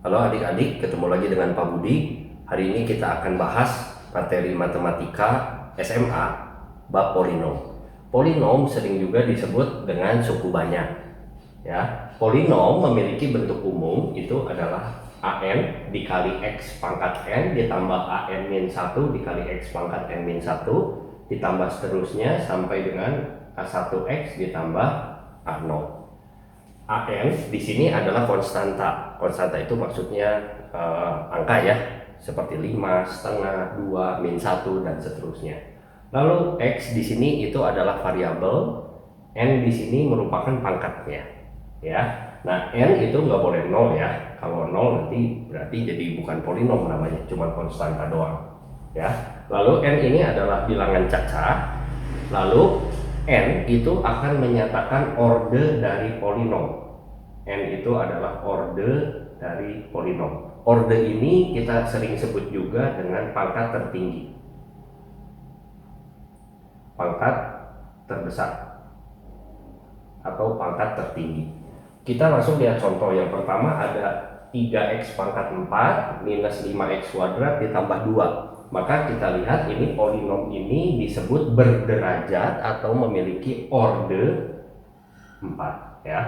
Halo adik-adik, ketemu lagi dengan Pak Budi. Hari ini kita akan bahas materi matematika SMA bab polinom. Polinom sering juga disebut dengan suku banyak. Ya, polinom memiliki bentuk umum itu adalah an dikali x pangkat n ditambah an min 1 dikali x pangkat n min 1 ditambah seterusnya sampai dengan a1x ditambah a0. An di sini adalah konstanta. Konstanta itu maksudnya angka ya, seperti 5, setengah, 2, min 1 dan seterusnya. Lalu x di sini itu adalah variabel, n di sini merupakan pangkatnya. Ya, nah n itu nggak boleh 0 ya. Kalau 0 nanti berarti jadi bukan polinom namanya, cuma konstanta doang. Ya, lalu n ini adalah bilangan caca. Lalu n itu akan menyatakan orde dari polinom. N itu adalah orde dari polinom. Orde ini kita sering sebut juga dengan pangkat tertinggi, pangkat terbesar, atau pangkat tertinggi. Kita langsung lihat contoh. Yang pertama ada 3x pangkat 4 minus 5x kuadrat ditambah 2. Maka kita lihat ini polinom ini disebut berderajat atau memiliki orde 4 ya.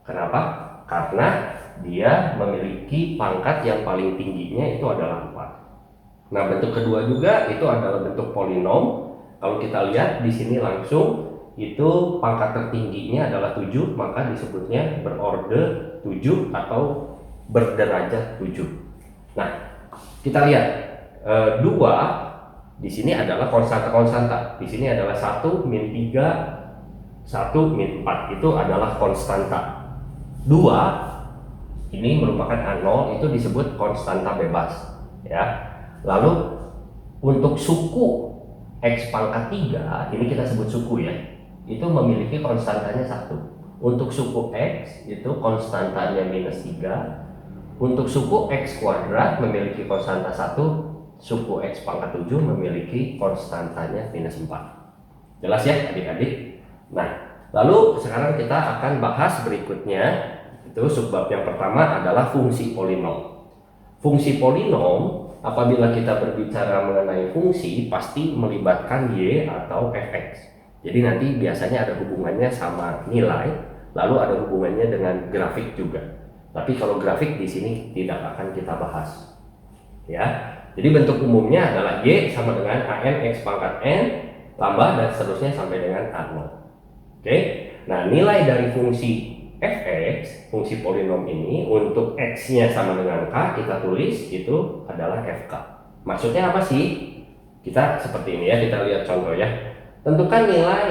Kenapa? Karena dia memiliki pangkat yang paling tingginya itu adalah 4. Nah, bentuk kedua juga itu adalah bentuk polinom. Kalau kita lihat di sini langsung itu pangkat tertingginya adalah 7, maka disebutnya berorde 7 atau berderajat 7. Nah, kita lihat 2 di sini adalah konstanta. Di sini adalah 1 min 3, 1 min 4 itu adalah konstanta. 2 ini merupakan A0, itu disebut konstanta bebas ya. Lalu untuk suku x pangkat 3 ini kita sebut suku ya, itu memiliki konstantanya 1. Untuk suku x itu konstantanya minus 3. Untuk suku x kuadrat memiliki konstanta 1. Suku x pangkat 7 memiliki konstantanya minus 4. Jelas ya adik-adik? Nah, lalu sekarang kita akan bahas berikutnya. Itu subbab yang pertama adalah fungsi polinom. Fungsi polinom, apabila kita berbicara mengenai fungsi, pasti melibatkan y atau fx. Jadi nanti biasanya ada hubungannya sama nilai, lalu ada hubungannya dengan grafik juga. Tapi kalau grafik di sini tidak akan kita bahas. Ya. Jadi bentuk umumnya adalah y sama dengan an x pangkat n tambah dan seterusnya sampai dengan a0. Oke. Nah, nilai dari fungsi fx, fungsi polinom ini, untuk x-nya sama dengan k, kita tulis itu adalah fk. Maksudnya apa sih? Kita seperti ini ya, kita lihat contoh ya. Tentukan nilai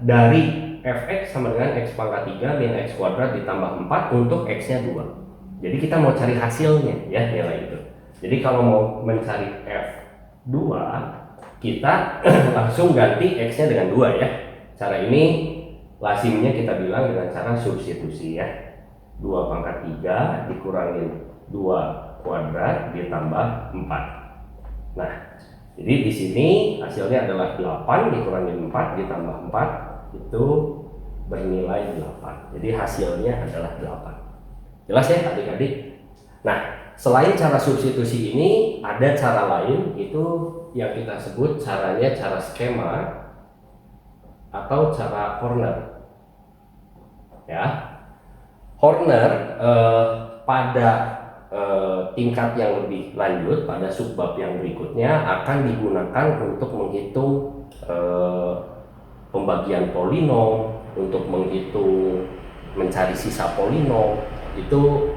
dari fx sama dengan x pangkat 3 min x kuadrat ditambah 4 untuk x-nya 2. Jadi kita mau cari hasilnya ya, nilai itu. Jadi kalau mau mencari f2, kita langsung ganti x-nya dengan 2 ya. Cara ini lazimnya kita bilang dengan cara substitusi ya. 2 pangkat 3 dikurangin 2 kuadrat ditambah 4. Nah, jadi di sini hasilnya adalah 8 dikurangin 4 ditambah 4 itu bernilai 8. Jadi hasilnya adalah 8. Jelas ya adik-adik? Nah, selain cara substitusi ini ada cara lain, itu yang kita sebut caranya cara skema atau cara Horner. Ya, Horner pada tingkat yang lebih lanjut, pada subbab yang berikutnya akan digunakan untuk menghitung pembagian polinom, untuk menghitung mencari sisa polinom. Itu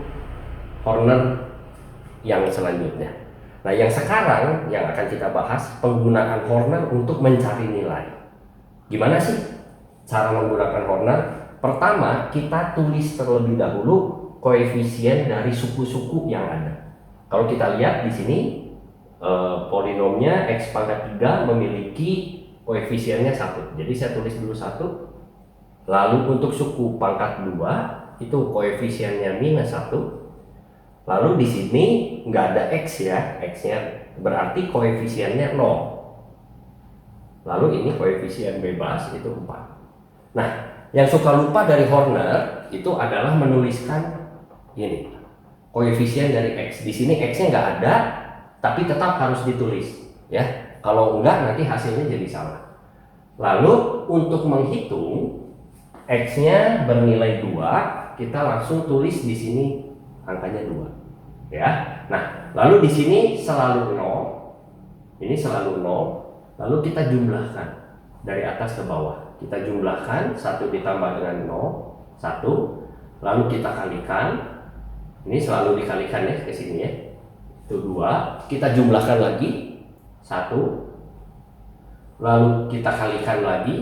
Horner yang selanjutnya. Nah, yang sekarang yang akan kita bahas penggunaan Horner untuk mencari nilai. Gimana sih cara menggunakan Horner? Pertama, kita tulis terlebih dahulu koefisien dari suku-suku yang ada. Kalau kita lihat di sini polinomnya x pangkat 3 memiliki koefisiennya 1. Jadi saya tulis dulu 1. Lalu untuk suku pangkat 2 itu koefisiennya minus 1. Lalu di sini nggak ada x ya, x-nya berarti koefisiennya 0. Lalu ini koefisien bebas itu 4. Nah, yang suka lupa dari Horner itu adalah menuliskan ini koefisien dari X. Di sini X-nya nggak ada, tapi tetap harus ditulis, ya. Kalau enggak nanti hasilnya jadi salah. Lalu untuk menghitung X-nya bernilai 2, kita langsung tulis di sini angkanya 2, ya. Nah, lalu di sini selalu 0. Ini selalu 0, lalu kita jumlahkan dari atas ke bawah. Kita jumlahkan 1 ditambah dengan 0, 1, lalu kita kalikan. Ini selalu dikalikan ya ke sini ya. Itu 2, kita jumlahkan lagi 1, lalu kita kalikan lagi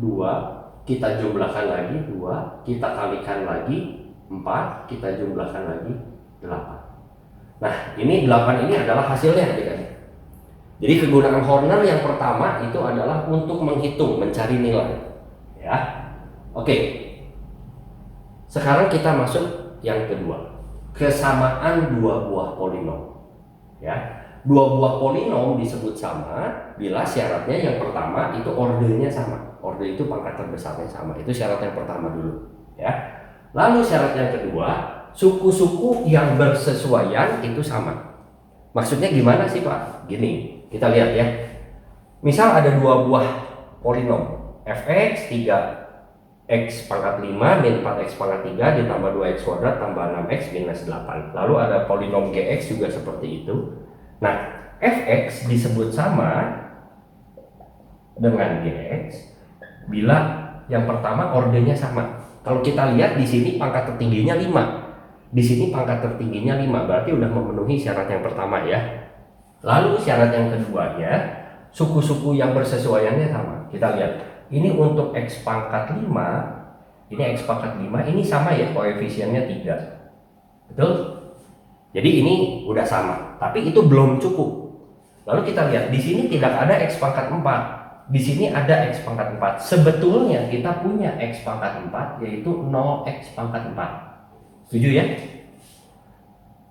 2, kita jumlahkan lagi 2, kita kalikan lagi 4, kita jumlahkan lagi 8. Nah, ini 8 ini adalah hasilnya adik-adik. Jadi kegunaan Horner yang pertama itu adalah untuk menghitung, mencari nilai, ya. Oke. Sekarang kita masuk yang kedua, kesamaan dua buah polinom, ya. Dua buah polinom disebut sama bila syaratnya yang pertama itu ordernya sama. Order itu pangkat terbesarnya sama. Itu syarat yang pertama dulu, ya. Lalu syarat yang kedua, suku-suku yang bersesuaian itu sama. Maksudnya gimana sih Pak? Gini, kita lihat ya. Misal ada dua buah polinom, fx 3x pangkat 5 min 4x pangkat 3 ditambah 2x kuadrat tambah 6x minus 8. Lalu ada polinom gx juga seperti itu. Nah, fx disebut sama dengan gx bila yang pertama ordernya sama. Kalau kita lihat di sini pangkat tertingginya 5. Di sini pangkat tertingginya 5, berarti udah memenuhi syarat yang pertama ya. Lalu syarat yang keduanya, suku-suku yang bersesuaiannya sama. Kita lihat, ini untuk x pangkat 5, ini x pangkat 5, ini sama ya, koefisiennya 3. Betul? Jadi ini udah sama, tapi itu belum cukup. Lalu kita lihat, di sini tidak ada x pangkat 4. Di sini ada x pangkat 4. Sebetulnya kita punya x pangkat 4, yaitu 0x pangkat 4. Setuju ya?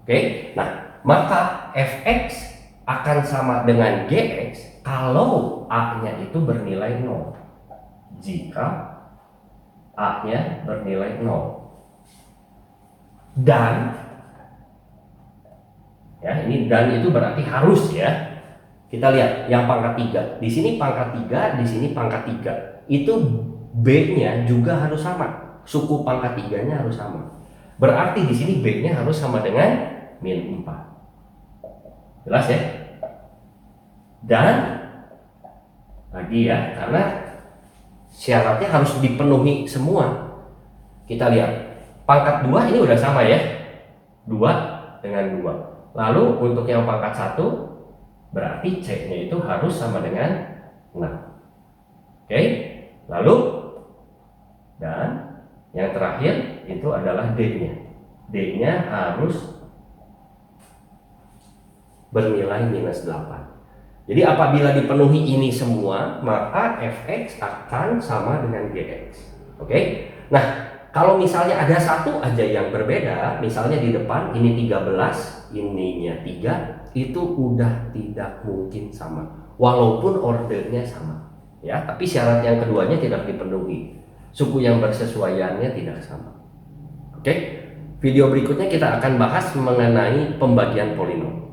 Oke, nah maka fx akan sama dengan gx kalau a-nya itu bernilai 0. Jika a-nya bernilai 0. Dan ya, ini dan itu berarti harus ya. Kita lihat yang pangkat 3. Di sini pangkat 3, di sini pangkat 3. Itu b-nya juga harus sama. Suku pangkat 3-nya harus sama. Berarti di sini b-nya harus sama dengan min 4. Jelas ya? Dan lagi ya, karena syaratnya harus dipenuhi semua. Kita lihat, pangkat 2 ini udah sama ya. 2 dengan 2. Lalu untuk yang pangkat 1 berarti c-nya itu harus sama dengan 6. Oke? Lalu dan yang terakhir itu adalah D-nya. D-nya harus bernilai minus 8. Jadi apabila dipenuhi ini semua, maka fx akan sama dengan gx. Oke? Nah, kalau misalnya ada satu aja yang berbeda, misalnya di depan ini 13, ininya 3, itu udah tidak mungkin sama. Walaupun ordernya sama. Ya, tapi syarat yang keduanya tidak dipenuhi. Suku yang bersesuaiannya tidak sama. Oke, video berikutnya kita akan bahas mengenai pembagian polinom.